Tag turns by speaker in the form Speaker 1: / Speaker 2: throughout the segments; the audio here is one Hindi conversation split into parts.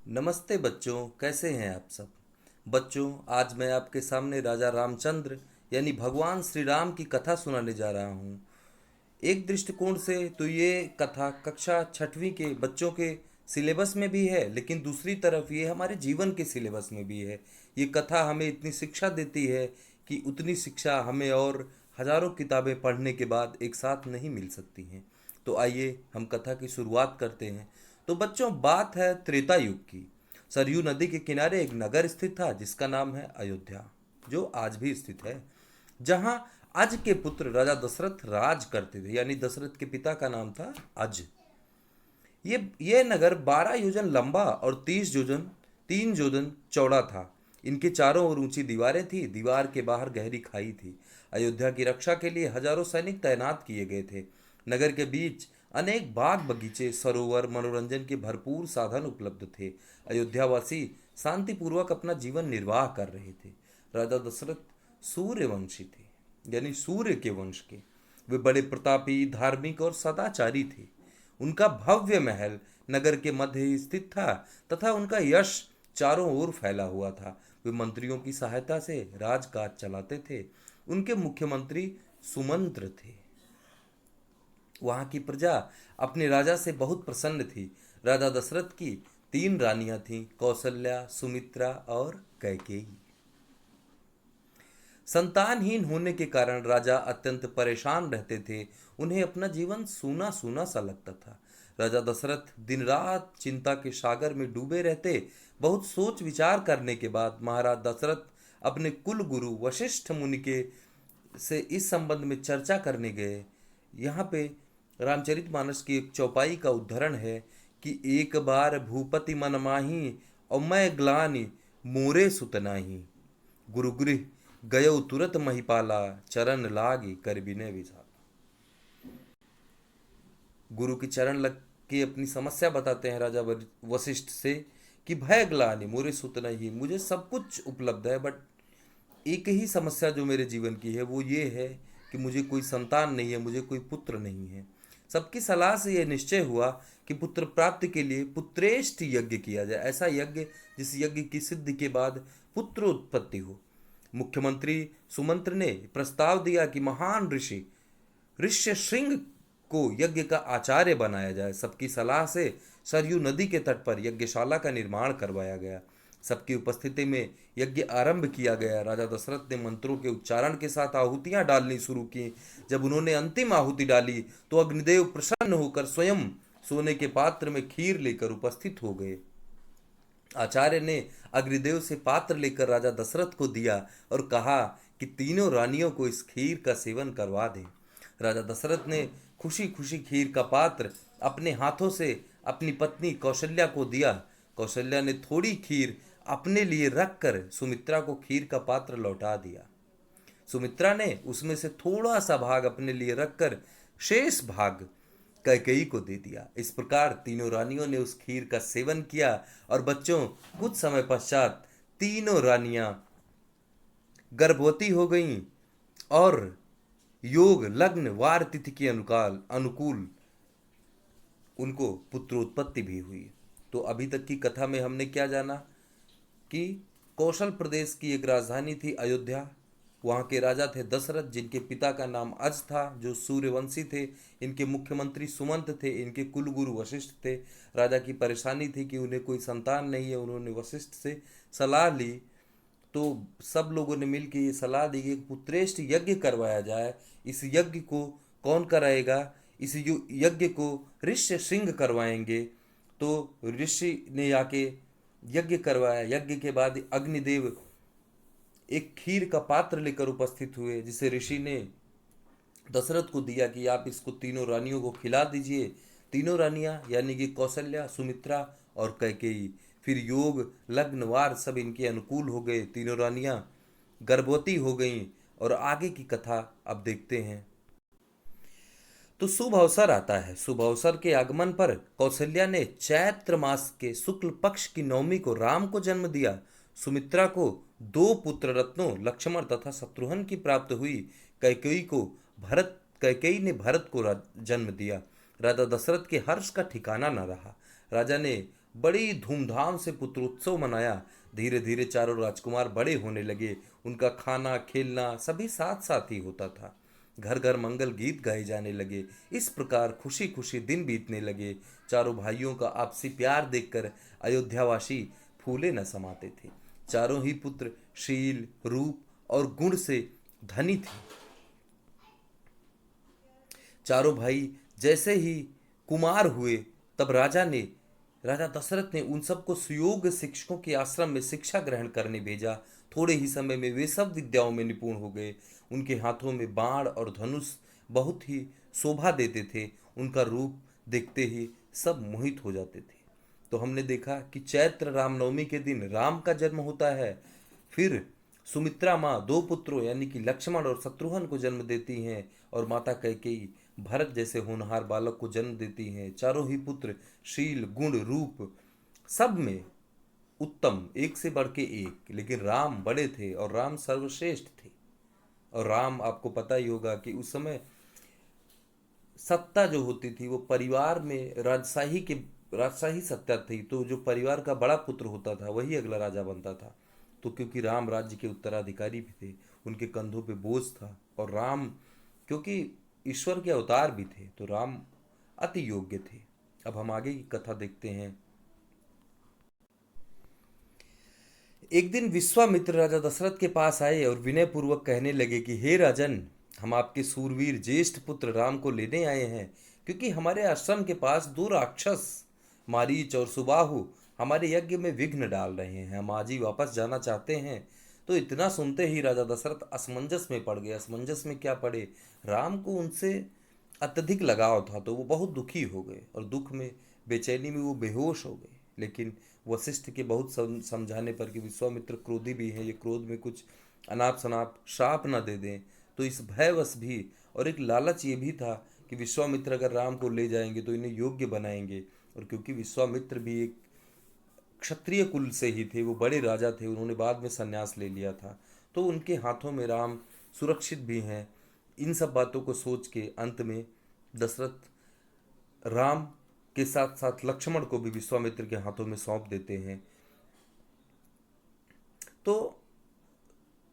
Speaker 1: नमस्ते बच्चों, कैसे हैं आप सब। बच्चों, आज मैं आपके सामने राजा रामचंद्र यानी भगवान श्री राम की कथा सुनाने जा रहा हूँ। एक दृष्टिकोण से तो ये कथा कक्षा छठवीं के बच्चों के सिलेबस में भी है, लेकिन दूसरी तरफ ये हमारे जीवन के सिलेबस में भी है। ये कथा हमें इतनी शिक्षा देती है कि उतनी शिक्षा हमें और हजारों किताबें पढ़ने के बाद एक साथ नहीं मिल सकती हैं। तो आइए हम कथा की शुरुआत करते हैं। तो बच्चों, बात है त्रेता युग की। सरयू नदी के किनारे एक नगर स्थित था जिसका नाम है अयोध्या, जो आज भी स्थित है। जहां अज के पुत्र राजा दशरथ राज करते थे, यानी दशरथ के पिता का नाम था अज। ये नगर 12 योजन लंबा और 30 योजन 3 योजन चौड़ा था। इनके चारों ओर ऊंची दीवारें थी, दीवार के बाहर गहरी खाई थी। अयोध्या की रक्षा के लिए हजारों सैनिक तैनात किए गए थे। नगर के बीच अनेक बाग बगीचे, सरोवर, मनोरंजन के भरपूर साधन उपलब्ध थे। अयोध्यावासी शांतिपूर्वक अपना जीवन निर्वाह कर रहे थे। राजा दशरथ सूर्यवंशी थे, यानी सूर्य के वंश के। वे बड़े प्रतापी, धार्मिक और सदाचारी थे। उनका भव्य महल नगर के मध्य ही स्थित था तथा उनका यश चारों ओर फैला हुआ था। वे मंत्रियों की सहायता से राजकाज चलाते थे। उनके मुख्यमंत्री सुमंत्र थे। वहां की प्रजा अपने राजा से बहुत प्रसन्न थी। राजा दशरथ की 3 रानियां थीं, कौशल्या, सुमित्रा और कैकेयी। संतानहीन होने के कारण राजा अत्यंत परेशान रहते थे। उन्हें अपना जीवन सूना सूना सा लगता था। राजा दशरथ दिन रात चिंता के सागर में डूबे रहते। बहुत सोच विचार करने के बाद महाराज दशरथ अपने कुल गुरु वशिष्ठ मुनि के से इस संबंध में चर्चा करने गए। यहाँ पे रामचरितमानस की एक चौपाई का उद्धरण है कि एक बार भूपति मन माही और मैं ग्लानि मोरे सुतनाही, गुरुगृह गयो तुरत महिपाला, चरण लागी कर विनय विधाता। गुरु की चरण लग के अपनी समस्या बताते हैं राजा वशिष्ठ से कि भय ग्लानि मोरे सुतना ही, मुझे सब कुछ उपलब्ध है, बट एक ही समस्या जो मेरे जीवन की है वो ये है कि मुझे कोई संतान नहीं है, मुझे कोई पुत्र नहीं है। सबकी सलाह से यह निश्चय हुआ कि पुत्र प्राप्ति के लिए पुत्रेष्ट यज्ञ किया जाए, ऐसा यज्ञ जिस यज्ञ की सिद्धि के बाद पुत्र उत्पत्ति हो। मुख्यमंत्री सुमंत्र ने प्रस्ताव दिया कि महान ऋषि ऋष्यशृंग को यज्ञ का आचार्य बनाया जाए। सबकी सलाह से सरयू नदी के तट पर यज्ञशाला का निर्माण करवाया गया। सबकी उपस्थिति में यज्ञ आरंभ किया गया। राजा दशरथ ने मंत्रों के उच्चारण के साथ आहुतियां डालनी शुरू की। जब उन्होंने अंतिम आहुति डाली तो अग्निदेव प्रसन्न होकर स्वयं सोने के पात्र में खीर लेकर उपस्थित हो गए। आचार्य ने अग्निदेव से पात्र लेकर राजा दशरथ को दिया और कहा कि तीनों रानियों को इस खीर का सेवन करवा दें। राजा दशरथ ने खुशी खुशी खीर का पात्र अपने हाथों से अपनी पत्नी कौशल्या को दिया। कौशल्या ने थोड़ी खीर अपने लिए रखकर सुमित्रा को खीर का पात्र लौटा दिया। सुमित्रा ने उसमें से थोड़ा सा भाग अपने लिए रखकर शेष भाग कैकेयी को दे दिया। इस प्रकार तीनों रानियों ने उस खीर का सेवन किया और बच्चों, कुछ समय पश्चात तीनों रानियां गर्भवती हो गईं और योग लग्न वार तिथि के अनुकूल उनको पुत्रोत्पत्ति भी हुई। तो अभी तक की कथा में हमने क्या जाना कि कौशल प्रदेश की एक राजधानी थी अयोध्या। वहाँ के राजा थे दशरथ, जिनके पिता का नाम अज था, जो सूर्यवंशी थे। इनके मुख्यमंत्री सुमंत थे। इनके कुलगुरु वशिष्ठ थे। राजा की परेशानी थी कि उन्हें कोई संतान नहीं है। उन्होंने वशिष्ठ से सलाह ली तो सब लोगों ने मिलकर ये सलाह दी कि एक पुत्रेष्ट यज्ञ करवाया जाए। इस यज्ञ को कौन कराएगा? इस यज्ञ को ऋष्य सिंह करवाएंगे। तो ऋषि ने आके यज्ञ करवाया। यज्ञ के बाद अग्निदेव एक खीर का पात्र लेकर उपस्थित हुए, जिसे ऋषि ने दशरथ को दिया कि आप इसको तीनों रानियों को खिला दीजिए। तीनों रानियां यानी कि कौशल्या, सुमित्रा और कैकेयी फिर योग लग्नवार सब इनके अनुकूल हो गए। तीनों रानियां गर्भवती हो गईं और आगे की कथा अब देखते हैं। तो शुभ अवसर आता है। शुभ अवसर के आगमन पर कौशल्या ने चैत्र मास के शुक्ल पक्ष की नवमी को राम को जन्म दिया। सुमित्रा को 2 पुत्र रत्नों लक्ष्मण तथा शत्रुघ्न की प्राप्त हुई। कैकेयी को कैकेयी ने भरत को जन्म दिया। राजा दशरथ के हर्ष का ठिकाना न रहा। राजा ने बड़ी धूमधाम से पुत्रोत्सव मनाया। धीरे धीरे चारों राजकुमार बड़े होने लगे। उनका खाना खेलना सभी साथ साथ ही होता था। घर घर मंगल गीत गाए जाने लगे। इस प्रकार खुशी खुशी दिन बीतने लगे। चारों भाइयों का आपसी प्यार देखकर अयोध्यावासी फूले न समाते थे। चारों ही पुत्र शील, रूप और गुण से धनी थे। चारों भाई जैसे ही कुमार हुए, तब राजा दशरथ ने उन सबको सुयोग्य शिक्षकों के आश्रम में शिक्षा ग्रहण करने भेजा। थोड़े ही समय में वे सब विद्याओं में निपुण हो गए। उनके हाथों में बाण और धनुष बहुत ही शोभा देते थे। उनका रूप देखते ही सब मोहित हो जाते थे। तो हमने देखा कि चैत्र रामनवमी के दिन राम का जन्म होता है। फिर सुमित्रा माँ दो पुत्रों यानी कि लक्ष्मण और शत्रुघ्न को जन्म देती हैं, और माता कैकेयी भरत जैसे होनहार बालक को जन्म देती हैं। चारों ही पुत्र शील, गुण, रूप सब में उत्तम, एक से बढ़ के एक, लेकिन राम बड़े थे और राम सर्वश्रेष्ठ थे। और राम, आपको पता ही होगा कि उस समय सत्ता जो होती थी वो परिवार में राजशाही सत्ता थी। तो जो परिवार का बड़ा पुत्र होता था वही अगला राजा बनता था। तो क्योंकि राम राज्य के उत्तराधिकारी भी थे, उनके कंधों पे बोझ था, और राम क्योंकि ईश्वर के अवतार भी थे, तो राम अति योग्य थे। अब हम आगे की कथा देखते हैं। एक दिन विश्वामित्र राजा दशरथ के पास आए और विनय पूर्वक कहने लगे कि हे राजन, हम आपके सूरवीर ज्येष्ठ पुत्र राम को लेने आए हैं, क्योंकि हमारे आश्रम के पास दो राक्षस मारीच और सुबाहु हमारे यज्ञ में विघ्न डाल रहे हैं। हम आज ही वापस जाना चाहते हैं। तो इतना सुनते ही राजा दशरथ असमंजस में पड़ गए। असमंजस में क्या पड़े, राम को उनसे अत्यधिक लगाव था, तो वो बहुत दुखी हो गए, और दुख में, बेचैनी में वो बेहोश हो गए। लेकिन वशिष्ठ के बहुत समझाने पर, कि विश्वामित्र क्रोधी भी हैं, ये क्रोध में कुछ अनाप शनाप श्राप न दे दें, तो इस भयवश भी, और एक लालच ये भी था कि विश्वामित्र अगर राम को ले जाएंगे तो इन्हें योग्य बनाएंगे। और क्योंकि विश्वामित्र भी एक क्षत्रिय कुल से ही थे, वो बड़े राजा थे, उन्होंने बाद में संन्यास ले लिया था, तो उनके हाथों में राम सुरक्षित भी हैं। इन सब बातों को सोच के अंत में दशरथ राम के साथ साथ लक्ष्मण को भी विश्वामित्र के हाथों में सौंप देते हैं। तो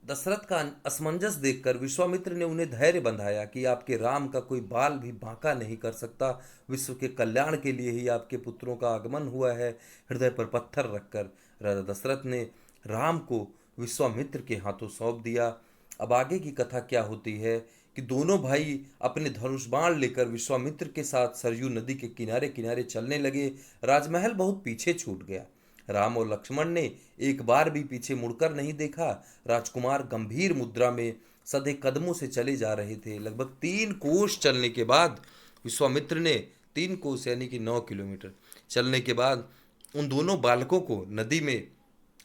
Speaker 1: दशरथ का असमंजस देखकर विश्वामित्र ने उन्हें धैर्य बंधाया कि आपके राम का कोई बाल भी बांका नहीं कर सकता। विश्व के कल्याण के लिए ही आपके पुत्रों का आगमन हुआ है। हृदय पर पत्थर रखकर राजा दशरथ ने राम को विश्वामित्र के हाथों सौंप दिया। अब आगे की कथा क्या होती है कि दोनों भाई अपने धनुष बाण लेकर विश्वामित्र के साथ सरयू नदी के किनारे किनारे चलने लगे। राजमहल बहुत पीछे छूट गया। राम और लक्ष्मण ने एक बार भी पीछे मुड़कर नहीं देखा। राजकुमार गंभीर मुद्रा में सधे कदमों से चले जा रहे थे। लगभग 3 कोस चलने के बाद विश्वामित्र ने 3 कोस यानी कि 9 किलोमीटर चलने के बाद उन दोनों बालकों को नदी में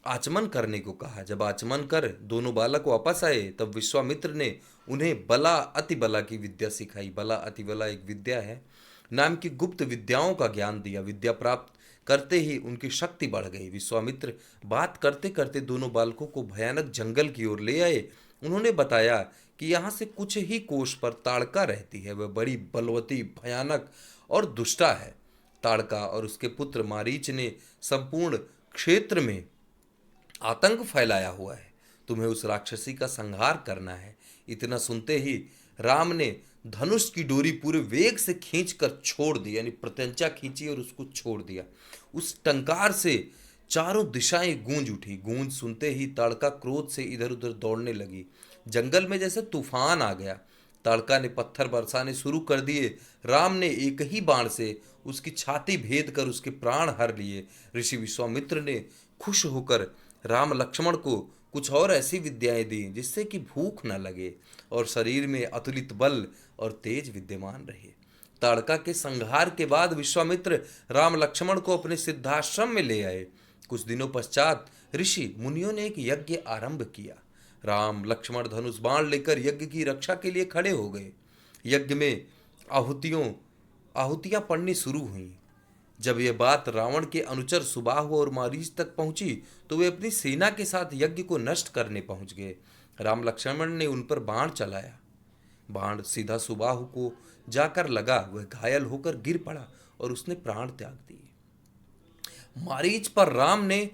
Speaker 1: आचमन करने को कहा। जब आचमन कर दोनों बालक वापस आए, तब विश्वामित्र ने उन्हें बला अति बला की विद्या सिखाई। बला अति बला एक विद्या है, नाम की गुप्त विद्याओं का ज्ञान दिया। विद्या प्राप्त करते ही उनकी शक्ति बढ़ गई। विश्वामित्र बात करते करते दोनों बालकों को भयानक जंगल की ओर ले आए। उन्होंने बताया कि यहाँ से कुछ ही कोष पर ताड़का रहती है। वह बड़ी बलवती, भयानक और दुष्टा है। ताड़का और उसके पुत्र मारीच ने संपूर्ण क्षेत्र में आतंक फैलाया हुआ है। तुम्हें उस राक्षसी का संहार करना है। इतना सुनते ही राम ने धनुष की डोरी पूरे वेग से खींचकर छोड़ दी, यानी प्रत्यंचा खींची और उसको छोड़ दिया। उस टंकार से चारों दिशाएं गूंज उठी। गूंज सुनते ही ताड़का क्रोध से इधर उधर दौड़ने लगी। जंगल में जैसे तूफान आ गया। ताड़का ने पत्थर बरसाने शुरू कर दिए। राम ने एक ही बाण से उसकी छाती भेद कर उसके प्राण हर लिए। ऋषि विश्वामित्र ने खुश होकर राम लक्ष्मण को कुछ और ऐसी विद्याएं दी जिससे कि भूख न लगे और शरीर में अतुलित बल और तेज विद्यमान रहे। ताड़का के संहार के बाद विश्वामित्र राम लक्ष्मण को अपने सिद्धाश्रम में ले आए। कुछ दिनों पश्चात ऋषि मुनियों ने एक यज्ञ आरंभ किया। राम लक्ष्मण धनुष बाण लेकर यज्ञ की रक्षा के लिए खड़े हो गए। यज्ञ में आहुतियां पड़नी शुरू हुई। जब यह बात रावण के अनुचर सुबाहु और मारीच तक पहुंची, तो वे अपनी सेना के साथ यज्ञ को नष्ट करने पहुंच गए। राम लक्ष्मण ने उन पर बाण चलाया। बाण सीधा सुबाहु को जाकर लगा। वह घायल होकर गिर पड़ा और उसने प्राण त्याग दिए। मारीच पर राम ने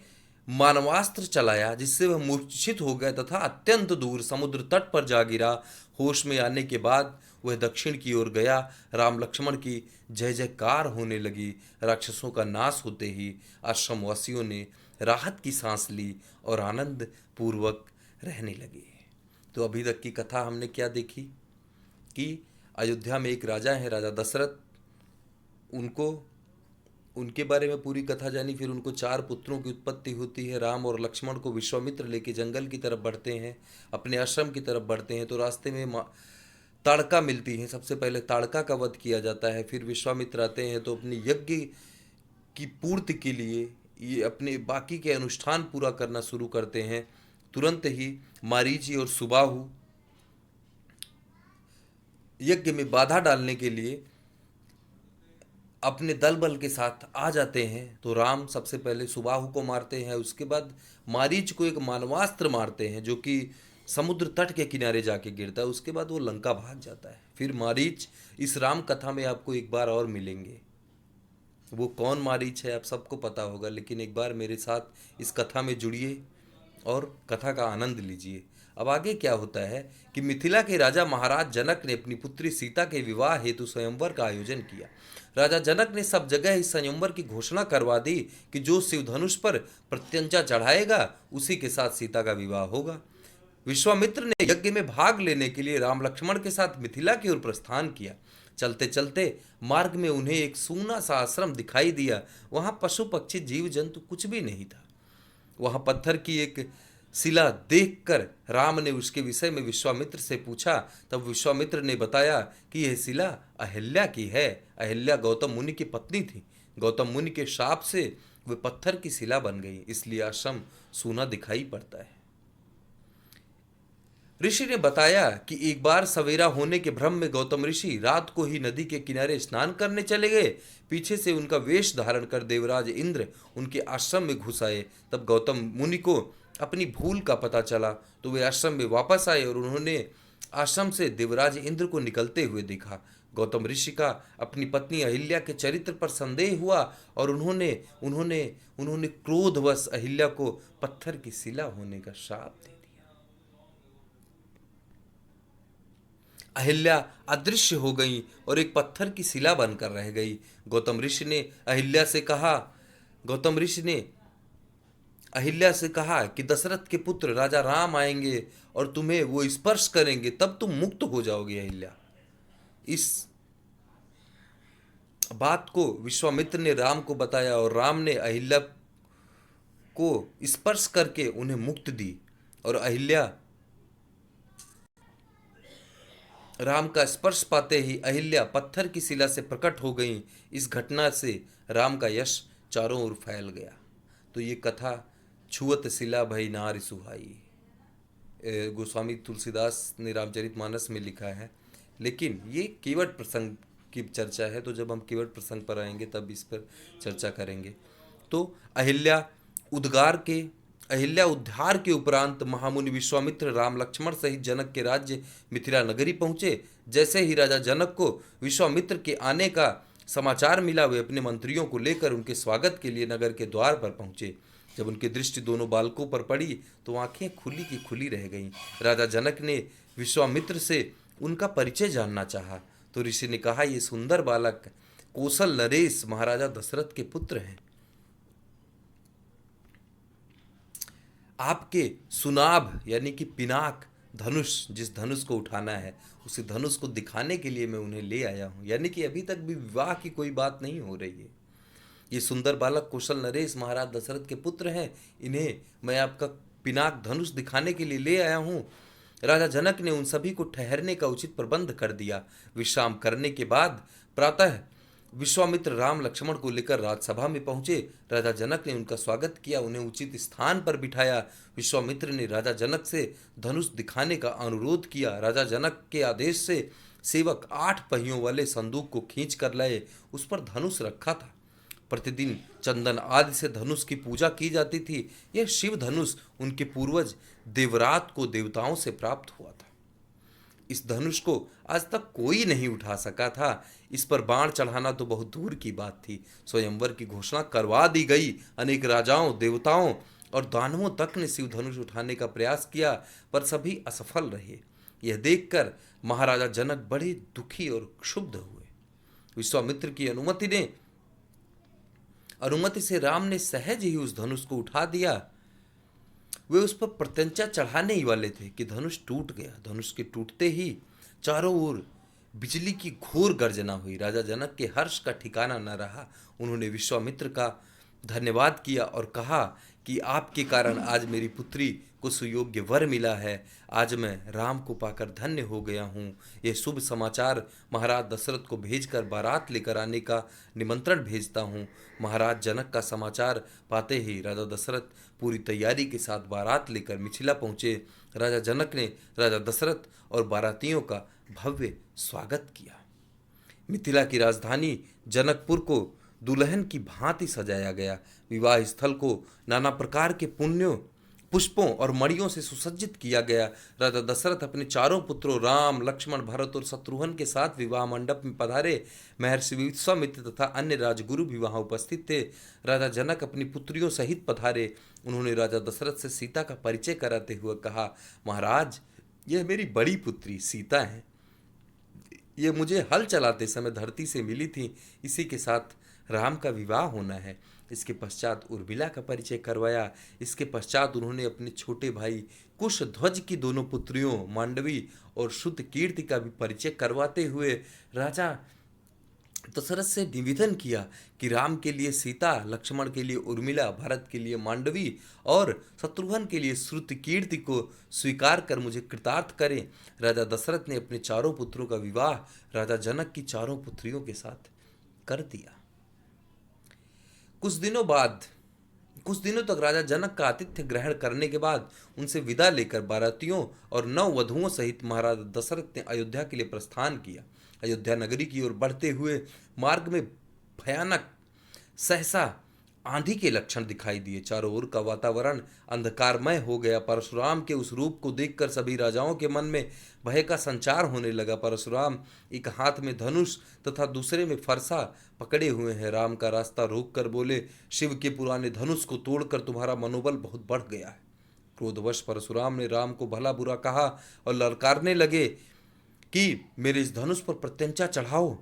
Speaker 1: मानवास्त्र चलाया, जिससे वह मूर्छित हो गया तथा अत्यंत दूर समुद्र तट पर जा गिरा। होश में आने के बाद वह दक्षिण की ओर गया। राम लक्ष्मण की जय जयकार होने लगी। राक्षसों का नाश होते ही आश्रमवासियों ने राहत की सांस ली और आनंद पूर्वक रहने लगे। तो अभी तक की कथा हमने क्या देखी कि अयोध्या में एक राजा है, राजा दशरथ। उनको उनके बारे में पूरी कथा जानी। फिर उनको 4 पुत्रों की उत्पत्ति होती है। राम और लक्ष्मण को विश्वामित्र लेके जंगल की तरफ बढ़ते हैं, अपने आश्रम की तरफ बढ़ते हैं। तो रास्ते में ताड़का मिलती है। सबसे पहले ताड़का का वध किया जाता है। फिर विश्वामित्र आते हैं तो अपनी यज्ञ की पूर्ति के लिए ये अपने बाकी के अनुष्ठान पूरा करना शुरू करते हैं। तुरंत ही मारीची और सुबाहु यज्ञ में बाधा डालने के लिए अपने दल बल के साथ आ जाते हैं। तो राम सबसे पहले सुबाहु को मारते हैं, उसके बाद मारीच को एक मानवास्त्र मारते हैं जो कि समुद्र तट के किनारे जाके गिरता है। उसके बाद वो लंका भाग जाता है। फिर मारीच इस राम कथा में आपको एक बार और मिलेंगे। वो कौन मारीच है आप सबको पता होगा, लेकिन एक बार मेरे साथ इस कथा में जुड़िए और कथा का आनंद लीजिए। अब आगे क्या होता है कि मिथिला के राजा महाराज जनक ने अपनी पुत्री सीता के विवाह हेतु स्वयंवर का आयोजन किया। राजा जनक ने सब जगह इस स्वयंवर की घोषणा करवा दी कि जो शिव धनुष पर प्रत्यंचा चढ़ाएगा उसी के साथ सीता का विवाह होगा। विश्वामित्र ने यज्ञ में भाग लेने के लिए राम लक्ष्मण के साथ मिथिला की ओर प्रस्थान किया। चलते चलते मार्ग में उन्हें एक सूना सा आश्रम दिखाई दिया। वहां पशु पक्षी जीव जंतु कुछ भी नहीं था। वहां पत्थर की एक शिला देखकर राम ने उसके विषय में विश्वामित्र से पूछा। तब विश्वामित्र ने बताया कि यह शिला अहिल्या की है। अहिल्या गौतम मुनि की पत्नी थी। गौतम मुनि के शाप से वे पत्थर की शिला बन गई, इसलिए आश्रम सूना दिखाई पड़ता है। ऋषि ने बताया कि एक बार सवेरा होने के भ्रम में गौतम ऋषि रात को ही नदी के किनारे स्नान करने चले गए। पीछे से उनका वेश धारण कर देवराज इंद्र उनके आश्रम में घुस आए। तब गौतम मुनि को अपनी भूल का पता चला तो वे आश्रम में वापस आए और उन्होंने आश्रम से देवराज इंद्र को निकलते हुए देखा। गौतम ऋषि का अपनी पत्नी अहिल्या के चरित्र पर संदेह हुआ और उन्होंने उन्होंने उन्होंने क्रोधवश अहिल्या को पत्थर की शिला होने का शाप दे दिया। अहिल्या अदृश्य हो गई और एक पत्थर की शिला बनकर रह गई। गौतम ऋषि ने अहिल्या से कहा कि दशरथ के पुत्र राजा राम आएंगे और तुम्हें वो स्पर्श करेंगे, तब तुम मुक्त हो जाओगे। अहिल्या इस बात को विश्वामित्र ने राम को बताया और राम ने अहिल्या को स्पर्श करके उन्हें मुक्ति दी और अहिल्या राम का स्पर्श पाते ही अहिल्या पत्थर की शिला से प्रकट हो गई। इस घटना से राम का यश चारों ओर फैल गया। तो ये कथा छुअत शिला भई नारी सुहाई, गोस्वामी तुलसीदास ने रामचरितमानस में लिखा है। लेकिन ये केवट प्रसंग की चर्चा है, तो जब हम केवट प्रसंग पर आएंगे तब इस पर चर्चा करेंगे। तो अहिल्या उद्धार के उपरांत महामुनि विश्वामित्र राम लक्ष्मण सहित जनक के राज्य मिथिला नगरी पहुंचे। जैसे ही राजा जनक को विश्वामित्र के आने का समाचार मिला, वे अपने मंत्रियों को लेकर उनके स्वागत के लिए नगर के द्वार पर पहुंचे। जब उनकी दृष्टि दोनों बालकों पर पड़ी तो आंखें खुली की खुली रह गईं। राजा जनक ने विश्वामित्र से उनका परिचय जानना चाहा तो ऋषि ने कहा, ये सुंदर बालक कौशल नरेश महाराजा दशरथ के पुत्र हैं। आपके सुनाभ यानी कि पिनाक धनुष, जिस धनुष को उठाना है उसी धनुष को दिखाने के लिए मैं उन्हें ले आया हूं। यानी कि अभी तक भी विवाह की कोई बात नहीं हो रही है। ये सुंदर बालक कौशल नरेश महाराज दशरथ के पुत्र हैं। इन्हें मैं आपका पिनाक धनुष दिखाने के लिए ले आया हूं। राजा जनक ने उन सभी को ठहरने का उचित प्रबंध कर दिया। विश्राम करने के बाद प्रातः विश्वामित्र राम लक्ष्मण को लेकर राजसभा में पहुंचे। राजा जनक ने उनका स्वागत किया, उन्हें उचित स्थान पर बिठाया। विश्वामित्र ने राजा जनक से धनुष दिखाने का अनुरोध किया। राजा जनक के आदेश से सेवक 8 पहियों वाले संदूक को खींच कर लाए। उस पर धनुष रखा था। प्रतिदिन चंदन आदि से धनुष की पूजा की जाती थी। यह शिव धनुष उनके पूर्वज देवरात को देवताओं से प्राप्त हुआ था। इस धनुष को आज तक कोई नहीं उठा सका था। इस पर बाण चढ़ाना तो बहुत दूर की बात थी। स्वयंवर की घोषणा करवा दी गई। अनेक राजाओं, देवताओं और दानवों तक ने शिव धनुष उठाने का प्रयास किया, पर सभी असफल रहे। यह देखकर महाराजा जनक बड़े दुखी और क्षुब्ध हुए। विश्वामित्र की अनुमति से राम ने सहज ही उस धनुष को उठा दिया। वे उस पर प्रत्यंचा चढ़ाने ही वाले थे कि धनुष टूट गया। धनुष के टूटते ही चारों ओर बिजली की घोर गर्जना हुई। राजा जनक के हर्ष का ठिकाना न रहा। उन्होंने विश्वामित्र का धन्यवाद किया और कहा कि आपके कारण आज मेरी पुत्री को सुयोग्य वर मिला है। आज मैं राम को पाकर धन्य हो गया हूँ। यह शुभ समाचार महाराज दशरथ को भेजकर बारात लेकर आने का निमंत्रण भेजता हूँ। महाराज जनक का समाचार पाते ही राजा दशरथ पूरी तैयारी के साथ बारात लेकर मिथिला पहुँचे। राजा जनक ने राजा दशरथ और बारातियों का भव्य स्वागत किया। मिथिला की राजधानी जनकपुर को दुल्हन की भांति सजाया गया। विवाह स्थल को नाना प्रकार के पुष्पों और मणियों से सुसज्जित किया गया। राजा दशरथ अपने चारों पुत्रों राम, लक्ष्मण, भरत और शत्रुघ्न के साथ विवाह मंडप में पधारे। महर्षि विश्वामित्र तथा अन्य राजगुरु भी वहां उपस्थित थे। राजा जनक अपनी पुत्रियों सहित पधारे। उन्होंने राजा दशरथ से सीता का परिचय कराते हुए कहा, महाराज, यह मेरी बड़ी पुत्री सीता है। ये मुझे हल चलाते समय धरती से मिली थी। इसी के साथ राम का विवाह होना है। इसके पश्चात उर्मिला का परिचय करवाया। इसके पश्चात उन्होंने अपने छोटे भाई कुशध्वज की दोनों पुत्रियों मांडवी और श्रुतकीर्ति का भी परिचय करवाते हुए राजा दशरथ से निवेदन किया कि राम के लिए सीता, लक्ष्मण के लिए उर्मिला, भरत के लिए मांडवी और शत्रुघ्न के लिए श्रुतकीर्ति को स्वीकार कर मुझे कृतार्थ करें। राजा दशरथ ने अपने चारों पुत्रों का विवाह राजा जनक की चारों पुत्रियों के साथ कर दिया। कुछ दिनों तक राजा जनक का आतिथ्य ग्रहण करने के बाद उनसे विदा लेकर बारातियों और नववधुओं सहित महाराज दशरथ ने अयोध्या के लिए प्रस्थान किया। अयोध्या नगरी की ओर बढ़ते हुए मार्ग में भयानक सहसा आंधी के लक्षण दिखाई दिए। चारों ओर का वातावरण अंधकारमय हो गया। परशुराम के उस रूप को देखकर सभी राजाओं के मन में भय का संचार होने लगा। परशुराम एक हाथ में धनुष तथा दूसरे में फरसा पकड़े हुए हैं। राम का रास्ता रोक कर बोले, शिव के पुराने धनुष को तोड़कर तुम्हारा मनोबल बहुत बढ़ गया है। क्रोधवश परशुराम ने राम को भला बुरा कहा और ललकारने लगे कि मेरे इस धनुष पर प्रत्यंचा चढ़ाओ।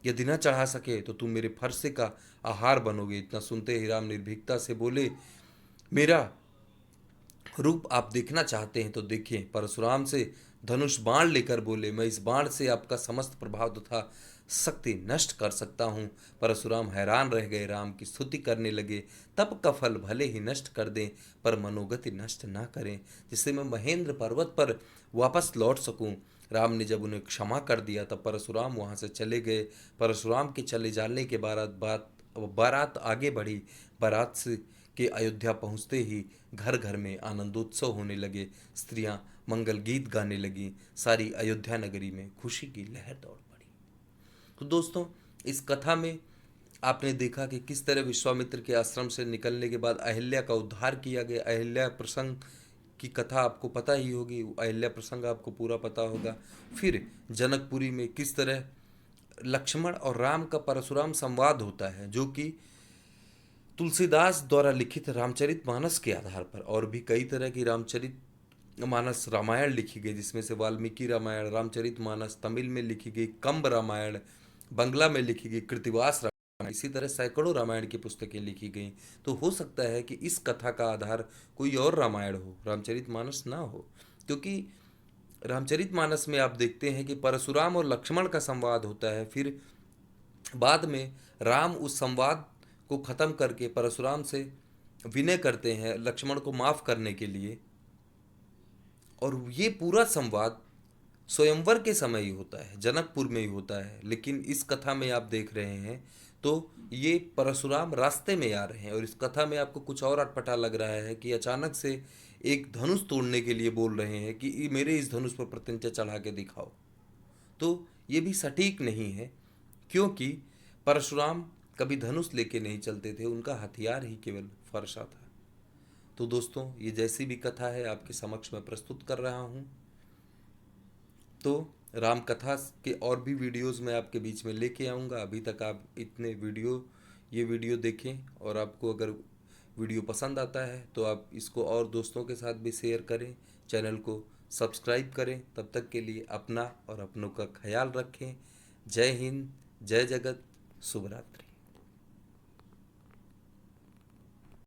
Speaker 1: यदि न चढ़ा सके तो तुम मेरे फरसे का आहार बनोगे। इतना सुनते ही राम निर्भीकता से बोले, मेरा रूप आप देखना चाहते हैं तो देखिए। परशुराम से धनुष बाण लेकर बोले, मैं इस बाण से आपका समस्त प्रभाव तथा शक्ति नष्ट कर सकता हूँ। परशुराम हैरान रह गए। राम की स्तुति करने लगे, तप का फल भले ही नष्ट कर दें पर मनोगति नष्ट ना करें, जिससे मैं महेंद्र पर्वत पर वापस लौट सकूं। राम ने जब उन्हें क्षमा कर दिया तब परशुराम वहां से चले गए। परशुराम के चले जाने के बारात आगे बढ़ी। बारात से के अयोध्या पहुंचते ही घर घर में आनंदोत्सव होने लगे। स्त्रियां मंगल गीत गाने लगी। सारी अयोध्या नगरी में खुशी की लहर दौड़ पड़ी। तो दोस्तों, इस कथा में आपने देखा कि किस तरह विश्वामित्र के आश्रम से निकलने के बाद अहिल्या का उद्धार किया गया। अहिल्या प्रसंग की कथा आपको पता ही होगी, अहिल्या प्रसंग आपको पूरा पता होगा। फिर जनकपुरी में किस तरह लक्ष्मण और राम का परशुराम संवाद होता है, जो कि तुलसीदास द्वारा लिखित रामचरितमानस के आधार पर, और भी कई तरह की रामचरितमानस रामायण लिखी गई, जिसमें से वाल्मीकि रामायण, रामचरितमानस, तमिल में लिखी गई कंब रामायण, बंगला में लिखी गई कृतिवास रामायण, इसी तरह सैकड़ों रामायण की पुस्तकें लिखी गई। तो हो सकता है कि इस कथा का आधार कोई और रामायण हो, रामचरितमानस ना हो, क्योंकि रामचरितमानस में आप देखते हैं कि परशुराम और लक्ष्मण का संवाद होता है। फिर बाद में राम उस संवाद को खत्म करके परशुराम से विनय करते हैं लक्ष्मण को माफ करने के लिए, और ये पूरा संवाद स्वयंवर के समय ही होता है, जनकपुर में ही होता है। लेकिन इस कथा में आप देख रहे हैं तो ये परशुराम रास्ते में आ रहे हैं, और इस कथा में आपको कुछ और अटपटा लग रहा है कि अचानक से एक धनुष तोड़ने के लिए बोल रहे हैं कि मेरे इस धनुष पर प्रत्यंचा चढ़ा के दिखाओ। तो ये भी सटीक नहीं है, क्योंकि परशुराम कभी धनुष लेके नहीं चलते थे, उनका हथियार ही केवल फरसा था। तो दोस्तों, ये जैसी भी कथा है आपके समक्ष मैं प्रस्तुत कर रहा हूँ। तो राम कथा के और भी वीडियोस मैं आपके बीच में लेके आऊँगा। अभी तक आप इतने ये वीडियो देखें, और आपको अगर वीडियो पसंद आता है तो आप इसको और दोस्तों के साथ भी शेयर करें, चैनल को सब्सक्राइब करें। तब तक के लिए अपना और अपनों का ख्याल रखें। जय हिंद, जय जगत, शुभ रात्रि।